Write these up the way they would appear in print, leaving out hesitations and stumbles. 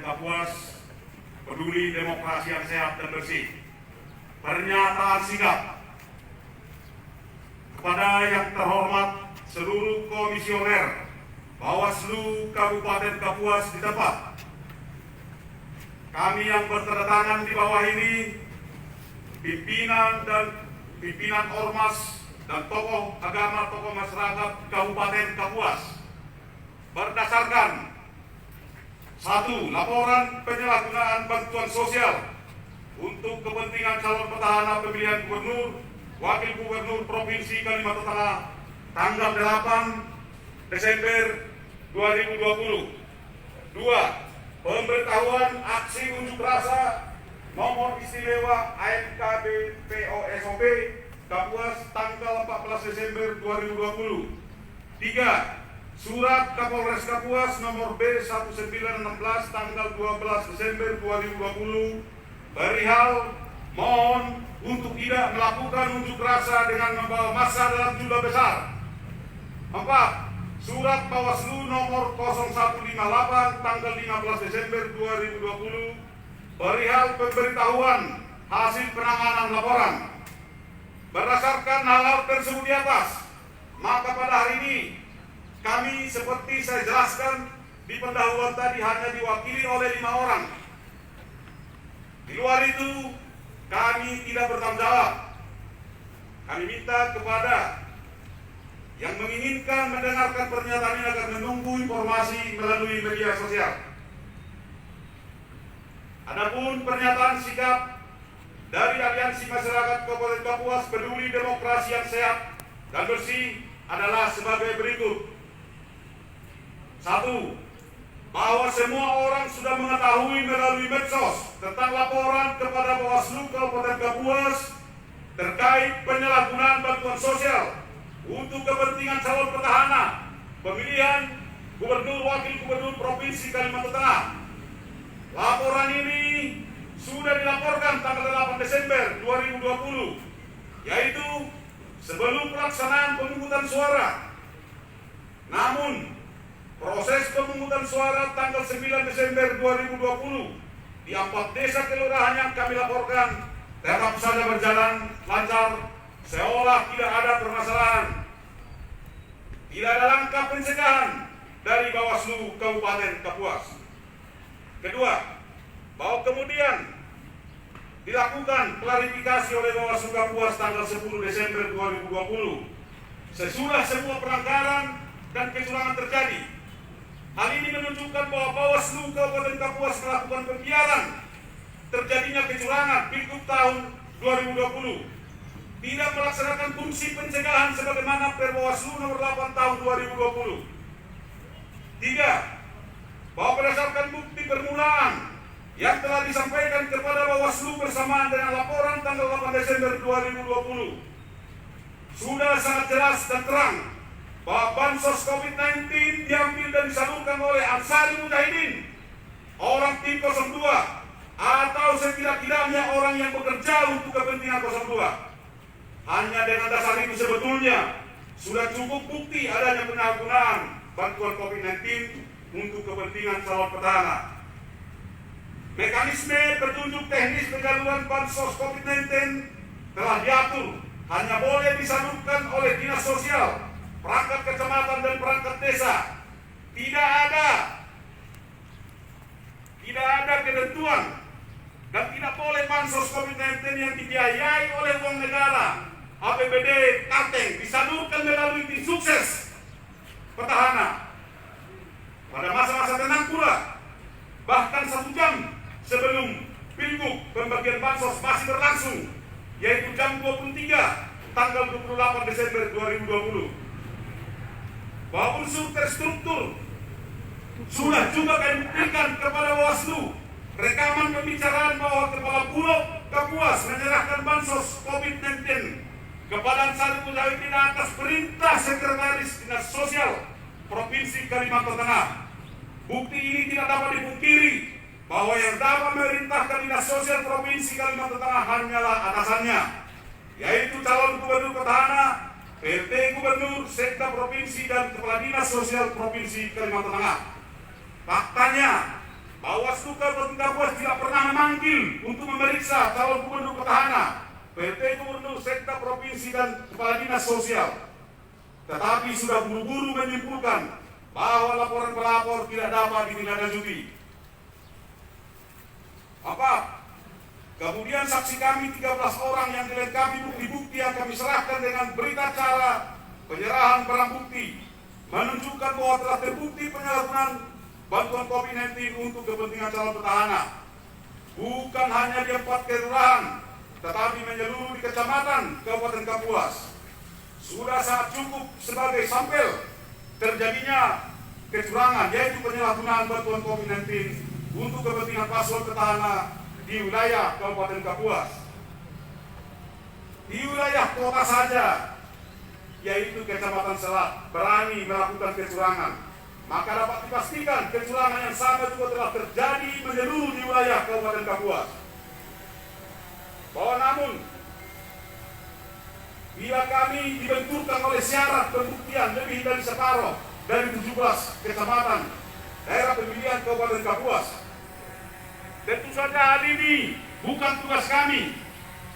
Kapuas peduli demokrasi yang sehat dan bersih. Pernyataan sikap kepada yang terhormat seluruh komisioner Bawaslu Kabupaten Kapuas di tempat. Kami yang bertanda tangan di bawah ini, pimpinan ormas dan tokoh agama, tokoh masyarakat Kabupaten Kapuas, berdasarkan 1. Laporan penyalahgunaan bantuan sosial untuk kepentingan calon petahana pemilihan gubernur, wakil gubernur Provinsi Kalimantan Tengah tanggal 8 Desember 2020. 2. Pemberitahuan aksi unjuk rasa nomor istimewa AMKB POSOP Kapuas tanggal 14 Desember 2020. 3. Surat Kapolres Kapuas nomor B1916 tanggal 12 Desember 2020 perihal mohon untuk tidak melakukan unjuk rasa dengan membawa massa dalam jumlah besar. 4. Surat Bawaslu nomor 0158 tanggal 15 Desember 2020 perihal pemberitahuan hasil penanganan laporan. Berdasarkan hal-hal tersebut di atas, maka pada hari ini kami seperti saya jelaskan di pendahuluan tadi hanya diwakili oleh 5 orang. Di luar itu kami tidak bertanggung jawab. Kami minta kepada yang menginginkan mendengarkan pernyataan ini agar menunggu informasi melalui media sosial. Adapun pernyataan sikap dari Aliansi Masyarakat Kabupaten Kapuas Peduli Demokrasi yang Sehat dan Bersih adalah sebagai berikut. 1. Bahwa semua orang sudah mengetahui melalui medsos tentang laporan kepada Bawaslu Kabupaten Kapuas terkait penyalahgunaan bantuan sosial untuk kepentingan calon petahana pemilihan gubernur, wakil gubernur Provinsi Kalimantan Tengah. Laporan ini sudah dilaporkan tanggal 8 Desember 2020, yaitu sebelum pelaksanaan pemungutan suara. Namun proses pemungutan suara tanggal 9 Desember 2020 di 4 desa kelurahan yang kami laporkan tetap saja berjalan lancar, seolah tidak ada permasalahan. Tidak ada langkah pencegahan dari Bawaslu Kabupaten Kapuas. Kedua, bahwa kemudian dilakukan klarifikasi oleh Bawaslu Kapuas tanggal 10 Desember 2020 sesudah semua pelanggaran dan kecurangan terjadi. Hal ini menunjukkan bahwa Bawaslu Kabupaten Kapuas melakukan pembiaran terjadinya kecurangan Pilgub tahun 2020, tidak melaksanakan fungsi pencegahan sebagaimana Perbawaslu nomor 8 tahun 2020. 3. Bahwa berdasarkan bukti permulaan yang telah disampaikan kepada Bawaslu bersamaan dengan laporan tanggal 8 Desember 2020, sudah sangat jelas dan terang bahwa bansos COVID-19 diambil dan disalurkan oleh Ansari Mujahidin, orang tim 02, atau setidak-tidaknya orang yang bekerja untuk kepentingan 02. Hanya dengan dasar itu sebetulnya sudah cukup bukti adanya penyalahgunaan bantuan COVID-19 untuk kepentingan calon petahana. Mekanisme petunjuk teknis penyaluran bansos COVID-19 telah diatur, hanya boleh disalurkan oleh dinas sosial, perangkat kecamatan dan perangkat desa. Tidak ada ketentuan dan tidak boleh bansos COVID-19 yang dibiayai oleh uang negara, APBD, Kateng, disalurkan melalui tim sukses petahana. Pada masa-masa tenang pula, bahkan 1 jam sebelum Pilgub, pembagian bansos masih berlangsung, yaitu jam 23 tanggal 28 Desember 2020. Bahwa unsur terstruktur sudah juga kami berikan kepada Bawaslu rekaman pembicaraan bahwa Kepala Bulog Kapuas menyerahkan bansos COVID-19 kepada Ansari Mujahidin atas perintah Sekretaris Dinas Sosial Provinsi Kalimantan Tengah. Bukti ini tidak dapat dipungkiri bahwa yang dapat memerintahkan Dinas Sosial Provinsi Kalimantan Tengah hanyalah atasannya, yaitu calon gubernur petahana, PLT Gubernur, Sekda Provinsi, dan Kepala Dinas Sosial Provinsi Kalimantan Tengah. Faktanya, Bawaslu memanggil untuk memeriksa calon gubernur petahana, PLT Gubernur, Sekda Provinsi, dan Kepala Dinas Sosial. Tetapi sudah buru-buru menyimpulkan bahwa laporan pelapor tidak dapat ditindaklanjuti. Kemudian saksi kami 13 orang yang dilengkapi bukti-bukti yang kami serahkan dengan berita acara penyerahan barang bukti menunjukkan bahwa telah terbukti penyalahgunaan bantuan COVID-19 untuk kepentingan calon petahana. Bukan hanya di 4 kelurahan, tetapi menyeluruh di kecamatan Kabupaten Kapuas. Sudah sangat cukup sebagai sampel terjadinya kecurangan, yaitu penyalahgunaan bantuan COVID-19 untuk kepentingan paslon petahana di wilayah Kabupaten Kapuas. Di wilayah kota saja, yaitu Kecamatan Selat, berani melakukan kecurangan, maka dapat dipastikan kecurangan yang sama juga telah terjadi menyeluruh di wilayah Kabupaten Kapuas. Bahwa namun, bila kami dibenturkan oleh syarat pembuktian lebih dari separuh dari 17 kecamatan daerah pemilihan Kabupaten Kapuas, tentu saja hal ini bukan tugas kami.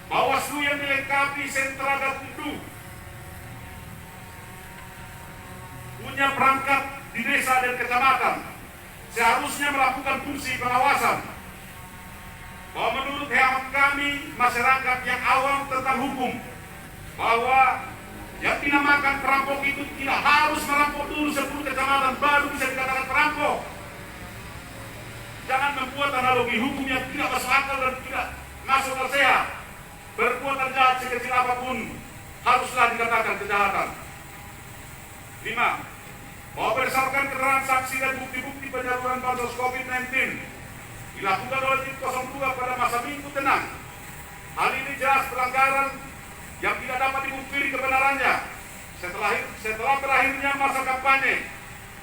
Bawaslu yang dilengkapi sentra Gakumdu punya perangkat di desa dan kecamatan, seharusnya melakukan fungsi pengawasan. Bahwa menurut hemat kami, masyarakat yang awam tentang hukum, bahwa yang dinamakan perampok itu tidak harus merampok dulu 10 kecamatan baru bisa dikatakan perampok. Jangan membuat analogi hukum yang tidak masuk akal dan tidak masuk akal sehat. Perbuatan jahat sekecil apapun haruslah dikatakan kejahatan. 5. Bahwa berdasarkan keterangan saksi dan bukti-bukti penyaluran bansos COVID-19 dilakukan oleh tim 02 pada masa minggu tenang, hal ini jelas pelanggaran yang tidak dapat dibuktikan kebenarannya. Setelah berakhirnya masa kampanye,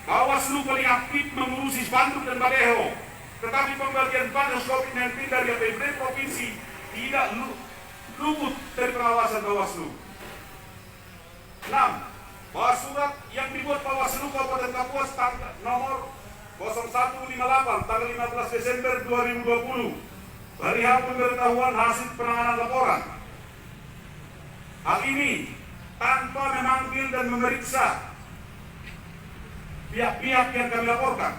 Bawaslu paling aktif mengurusi spanduk dan baleho, tetapi pembagian bansos COVID-19 dari APBD provinsi tidak luput dari pengawasan Bawaslu. 6. Bahwa surat yang dibuat Bawaslu Kabupaten Kapuas nomor 0158 tanggal 15 Desember 2020 perihal pemberitahuan hasil penanganan laporan. Hal ini tanpa memanggil dan memeriksa pihak-pihak yang kami laporkan,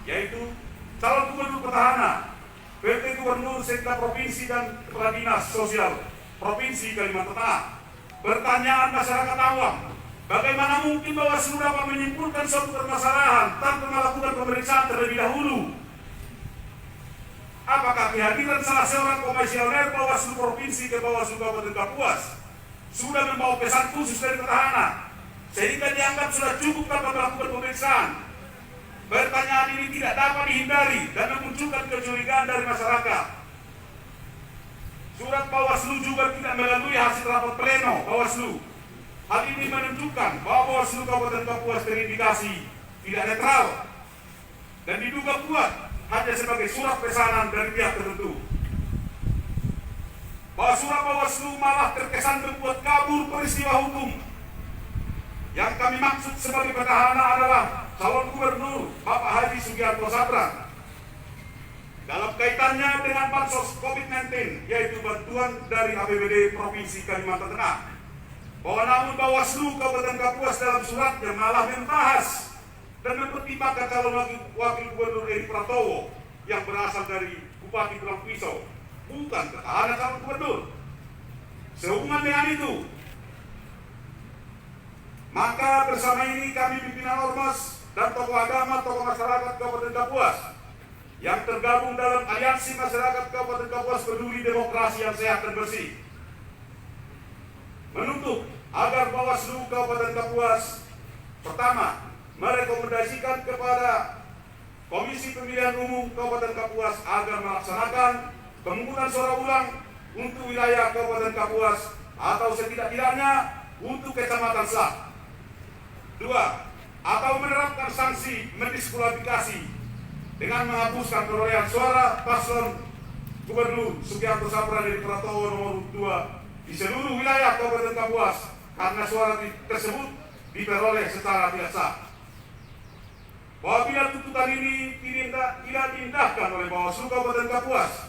yaitu calon gubernur petahana, PLT Gubernur, Sekda Provinsi, dan Kepala Dinas Sosial Provinsi Kalimantan Tengah. Pertanyaan masyarakat awam, bagaimana mungkin Bawaslu dapat menyimpulkan suatu permasalahan tanpa melakukan pemeriksaan terlebih dahulu? Apakah kehadiran salah seorang komisioner Bawaslu Provinsi ke Bawaslu Kabupaten Kapuas sudah membawa pesan khusus dari petahana sehingga dianggap sudah cukup dapat melakukan pemeriksaan? Pertanyaan ini tidak dapat dihindari dan memunculkan kecurigaan dari masyarakat. Surat Bawaslu juga tidak melalui hasil rapat pleno Bawaslu. Hal ini menunjukkan bahwa Bawaslu Kabupaten Kapuas terindikasi tidak netral dan diduga kuat hanya sebagai surat pesanan dari pihak tertentu. Bahwa surat Bawaslu malah terkesan membuat kabur peristiwa hukum. Yang kami maksud sebagai petahana adalah calon gubernur Bapak Haji Sugiarto Sabran dalam kaitannya dengan bansos COVID-19, yaitu bantuan dari APBD Provinsi Kalimantan Tengah. Bahwa namun Bawaslu Kabupaten Kapuas dalam suratnya malah membahas dan mempertimbangkan calon wakil gubernur Edi Pratowo yang berasal dari Bupati Pulang Pisau, bukan petahana calon gubernur. Sehubungan dengan itu, maka bersama ini kami pimpinan ormas dan tokoh agama, tokoh masyarakat Kabupaten Kapuas yang tergabung dalam Aliansi Masyarakat Kabupaten Kapuas Peduli Demokrasi yang Sehat dan Bersih menuntut agar Bawaslu Kabupaten Kapuas pertama merekomendasikan kepada Komisi Pemilihan Umum Kabupaten Kapuas agar melaksanakan pemungutan suara ulang untuk wilayah Kabupaten Kapuas atau setidak-tidaknya untuk Kecamatan Selat. 2. Atau menerapkan sanksi mendiskualifikasi dengan menghapuskan perolehan suara paslon Gubernur Sugiarto Sabran dari Pratowo nomor 2 di seluruh wilayah Kabupaten Kapuas karena suara tersebut diperoleh secara tidak sah. Bahwa bila tuntutan ini tidak diindahkan oleh Bawaslu Kabupaten Kapuas,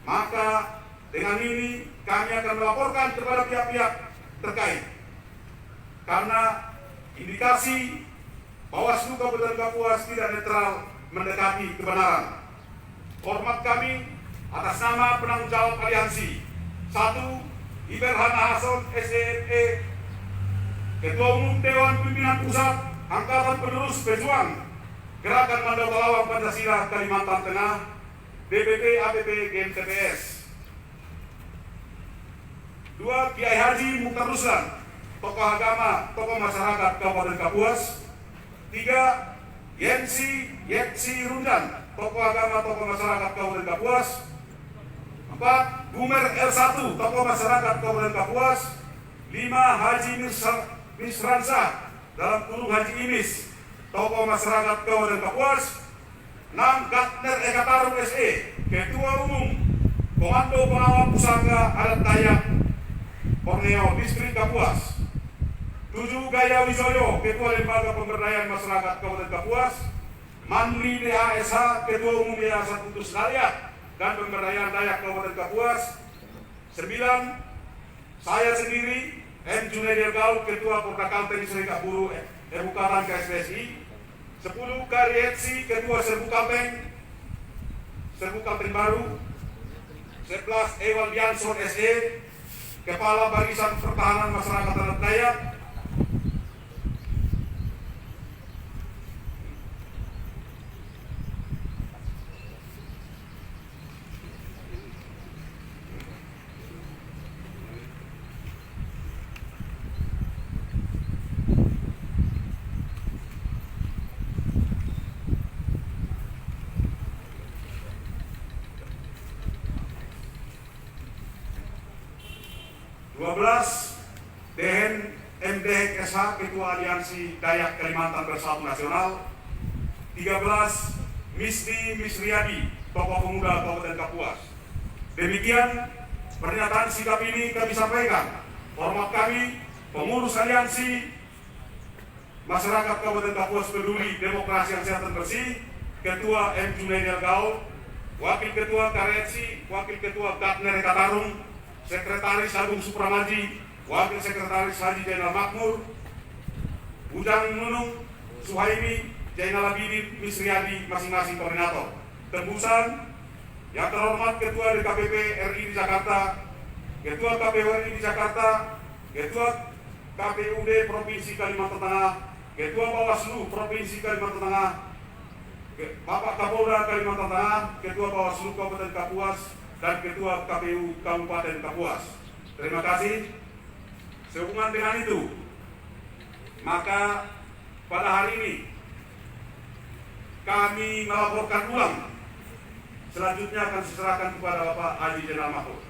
Maka dengan ini kami akan melaporkan kepada pihak-pihak terkait. Karena indikasi Bawaslu Kabupaten Kapuas tidak netral mendekati kebenaran. Hormat kami atas nama penanggung jawab aliansi. 1. Iberhan Hasan SEME, Ketua Umum Dewan Pimpinan Pusat Angkatan Penerus Pejuang Gerakan Mandau Lawang Pancasila Kalimantan Tengah, DPP APP GMTPS. 2. Kiai Haji Mukhtar Ruslan, tokoh agama, tokoh masyarakat Kabupaten Kapuas. 3. Yetsi Rundan, tokoh agama, tokoh masyarakat Kabupaten Kapuas. 4. Gumer L1, tokoh masyarakat Kabupaten Kapuas. 5. Haji Misransa, dalam kurung Haji Imis, tokoh masyarakat Kabupaten Kapuas. 6. Gatner Eka Tarum SE, Ketua Umum Komando Pengawal Pusaka Adat Dayak Borneo Distrik Kapuas. 7. Gaya Wisoyo, Ketua Lembaga Pemberdayaan Masyarakat Kabupaten Kapuas. Manli DASH, Ketua Umum Yayasan Putus Dayak dan Pemberdayaan Dayak Kabupaten Kapuas. 9. Saya sendiri, M. Junaidir Gaul, Ketua Porda Kalteng Serikat Buruh Bukatan KSPSI. 10. Karietsi, Ketua Serbu Kalteng Baru. 11. Ewal Dianson SE, Kepala Barisan Pertahanan Masyarakat Adat Dayak. 12. Dehen MDH SH, Ketua Aliansi Dayak Kalimantan Bersatu Nasional. 13. Misriadi, tokoh pemuda Kabupaten Kapuas. Demikian pernyataan sikap ini kami sampaikan. Hormat kami, pengurus aliansi Masyarakat Kabupaten Kapuas Peduli Demokrasi yang Sehat dan Bersih, Ketua M. Junaidir Gaul, Wakil Ketua Karietsi, Wakil Ketua Gatner Eka Tarum, Sekretaris Agung Supramaji, Wakil Sekretaris Haji Jainal Makmur, Ujang Nunung, Suhaimi, Jainal Abidin, Misriadi, masing-masing koordinator. Tembusan yang terhormat Ketua DKPP RI di Jakarta, Ketua KPU RI di Jakarta, Ketua KPUD Provinsi Kalimantan Tengah, Ketua Bawaslu Provinsi Kalimantan Tengah, Bapak Kapolda Kalimantan Tengah, Ketua Bawaslu Kabupaten Kapuas, dan Ketua KPU Kabupaten Kapuas. Terima kasih. Sehubungan dengan itu, maka pada hari ini kami melaporkan ulang. Selanjutnya akan diserahkan kepada Bapak Haji Jainal Makmur.